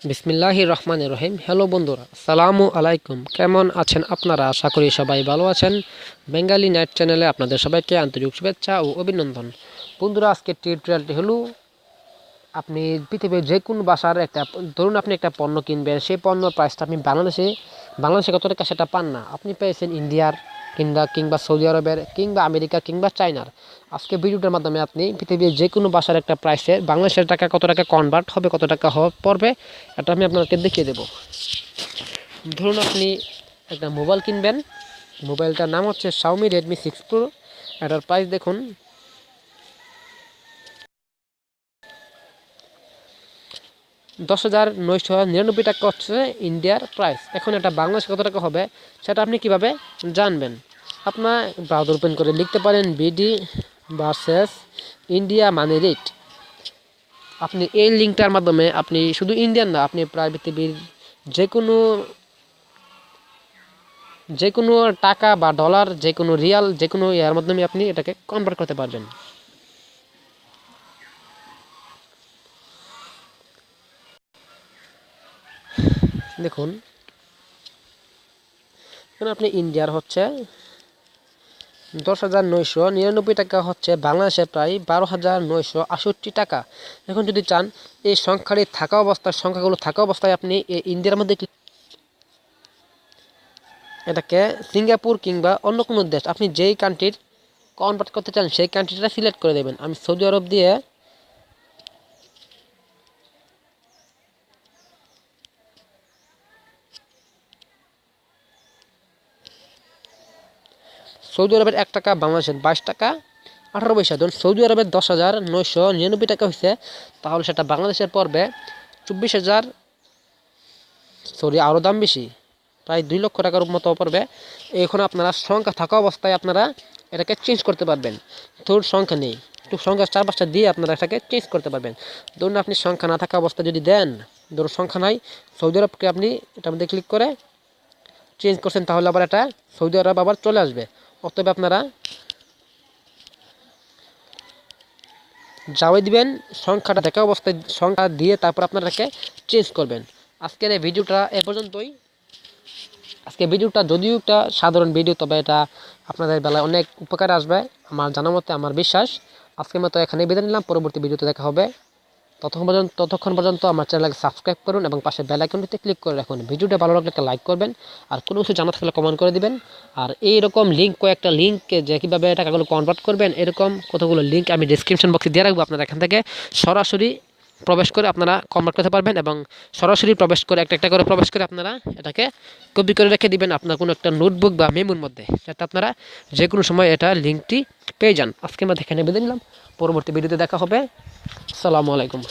বিসমিল্লাহির রহমানির রহিম। হ্যালো বন্ধুরা, আসসালামু আলাইকুম। কেমন আছেন আপনারা? আশা করি সবাই ভালো আছেন। বেঙ্গালি নাইট চ্যানেলে আপনাদের সবাইকে আন্তরিক শুভেচ্ছা ও অভিনন্দন। বন্ধুরা, আজকের টিউটোরিয়ালটি হলো আপনি পৃথিবীর যে কোনো ভাষার ধরুন আপনি একটা পণ্য কিনবেন, সেই পণ্য প্রাইসটা আপনি বাংলাদেশে কত টাকা সেটা পান না, আপনি পেয়েছেন ইন্ডিয়ার কিংবা সৌদি আরবের কিংবা আমেরিকা কিংবা চায়নার। আজকে ভিডিওটার মাধ্যমে আপনি পৃথিবীর যে কোনো ভাষার একটা প্রাইসের বাংলাদেশের টাকা কত টাকা কনভার্ট হবে, কত টাকা পড়বে, এটা আমি আপনাকে দেখিয়ে দেব। ধরুন আপনি একটা মোবাইল কিনবেন, মোবাইলটার নাম হচ্ছে Xiaomi Redmi 6 Pro। এটার প্রাইস দেখুন 10,999 টাকা হচ্ছে ইন্ডিয়ার প্রাইস। এখন এটা বাংলাদেশে কত টাকা হবে সেটা আপনি কিভাবে জানবেন? আপনার ব্রাউজার ওপেন করে লিখতে পারেন বিডি ভার্সেস ইন্ডিয়া মানি রেট। আপনি এই লিঙ্কটার মাধ্যমে আপনি শুধু ইন্ডিয়ান না, আপনি প্রায় পৃথিবীর যে কোনো টাকা বা ডলার, যে কোনো রিয়াল, যে কোনো ইয়ার মাধ্যমে আপনি এটাকে কনভার্ট করতে পারবেন। দেখুন এখন আপনি ইন্ডিয়ার হচ্ছে 10,999 টাকা হচ্ছে বাংলাদেশের প্রায় 12,968 টাকা। এখন যদি চান এই সংখ্যাগুলো থাকা অবস্থায় আপনি এই ইন্ডিয়ার মধ্যে এটাকে সিঙ্গাপুর কিংবা অন্য কোনো দেশ, আপনি যেই কান্ট্রির কনভার্ট করতে চান সেই কান্ট্রিটা সিলেক্ট করে দেবেন। আমি সৌদি আরব দিয়ে সৌদি আরবের 1 টাকা বাংলাদেশের 22 টাকা 18 পয়সা। ধরুন সৌদি আরবের 10,999 টাকা হয়েছে, তাহলে সেটা বাংলাদেশের পড়বে 24,000, আরও দাম বেশি, প্রায় 2 লক্ষ টাকার মতো পড়বে। এখন আপনারা সংখ্যা থাকা অবস্থায় আপনারা এটাকে চেঞ্জ করতে পারবেন। ধরুন সংখ্যা নেই, একটু সংখ্যা 4-5টা দিয়ে আপনারা এটাকে চেঞ্জ করতে পারবেন। ধরুন আপনি সংখ্যা না থাকা অবস্থায় যদি দেন, ধরুন সংখ্যা নাই, সৌদি আরবকে আপনি এটার মধ্যে ক্লিক করে চেঞ্জ করছেন, তাহলে আবার এটা সৌদি আরব আবার চলে আসবে। অতএব আপনারা যাওয়াই দিবেন, সংখ্যাটা দেখা অবস্থায় সংখ্যা দিয়ে তারপর আপনারা এটাকে চেঞ্জ করবেন। আজকের এই ভিডিওটা এ পর্যন্তই। আজকে ভিডিওটা যদিও একটা সাধারণ ভিডিও, তবে এটা আপনাদের বেলায় অনেক উপকারে আসবে আমার জানা মতে, আমার বিশ্বাস। আজকের মতো এখানে বিদায় নিলাম, পরবর্তী ভিডিওতে দেখা হবে। ততক্ষণ পর্যন্ত আমার চ্যানেলকে সাবস্ক্রাইব করুন এবং পাশে বেল আইকনটিতে ক্লিক করে রাখুন। ভিডিওটা ভালো লাগলে একটা লাইক করবেন, আর কোনো কিছু জানা থাকলে কমেন্ট করে দিবেন। আর এইরকম কয়েকটা লিঙ্ককে যে কীভাবে টাকাগুলো কনভার্ট করবেন, এরকম কতগুলো লিঙ্ক আমি ডিসক্রিপশন বক্সে দিয়ে রাখবো। আপনারা এখান থেকে সরাসরি প্রবেশ করে আপনারা কনভার্ট করতে পারবেন, এবং সরাসরি প্রবেশ করে একটা করে প্রবেশ করে আপনারা এটাকে কপি করে রেখে দিবেন আপনার কোনো একটা নোটবুক বা মেমোর মধ্যে, যাতে আপনারা যে কোনো সময় এটা লিঙ্কটি পেয়ে যান। আজকে আমরা এখানে বেঁধে নিলাম, পরবর্তী ভিডিওতে দেখা হবে। আসসালামু আলাইকুম।